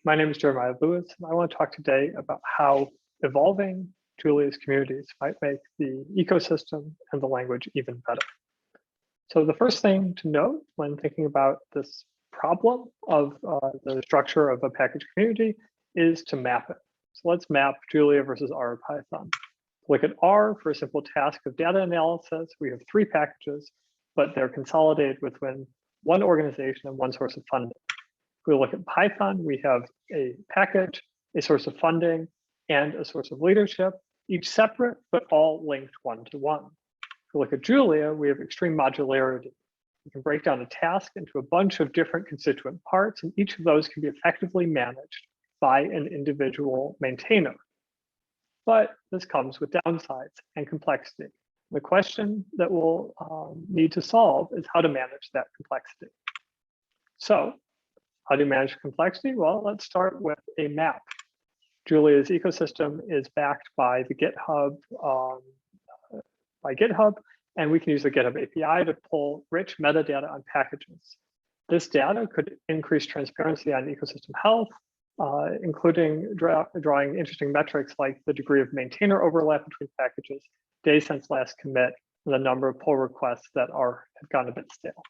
My name is Jeremiah Lewis, and I want to talk today about how evolving Julia's communities might make the ecosystem and the language even better. So the first thing to note when thinking about this problem of the structure of a package community is to map it. So let's map Julia versus R or Python. Look at R for a simple task of data analysis. We have 3 packages, but they're consolidated within one organization and one source of funding. If we look at Python, we have a package, a source of funding, and a source of leadership, each separate, but all linked one-to-one. If we look at Julia, we have extreme modularity. We can break down a task into a bunch of different constituent parts, and each of those can be effectively managed by an individual maintainer. But this comes with downsides and complexity. The question that we'll need to solve is how to manage that complexity. So how do you manage complexity? Well, let's start with a map. Julia's ecosystem is backed by the GitHub, and we can use the GitHub API to pull rich metadata on packages. This data could increase transparency on ecosystem health, including drawing interesting metrics like the degree of maintainer overlap between packages, days since last commit, and the number of pull requests that have gone a bit stale.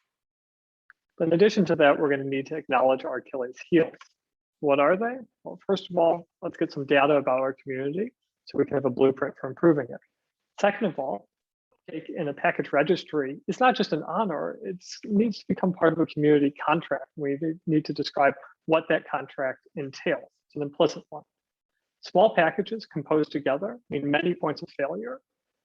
But in addition to that, we're going to need to acknowledge our Achilles heels. What are they? Well, first of all, let's get some data about our community so we can have a blueprint for improving it. Second of all, take in a package registry, it's not just an honor, it needs to become part of a community contract. We need to describe what that contract entails. It's an implicit one. Small packages composed together mean many points of failure.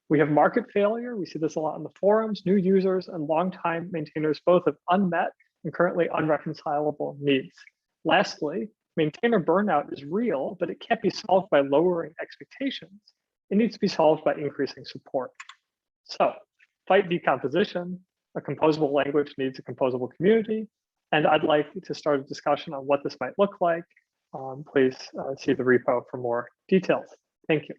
We have market failure. We see this a lot in the forums. New users and longtime maintainers both have unmet and currently unreconcilable needs. Lastly, maintainer burnout is real, but it can't be solved by lowering expectations. It needs to be solved by increasing support. So, fight decomposition. A composable language needs a composable community. And I'd like to start a discussion on what this might look like. Please see the repo for more details. Thank you.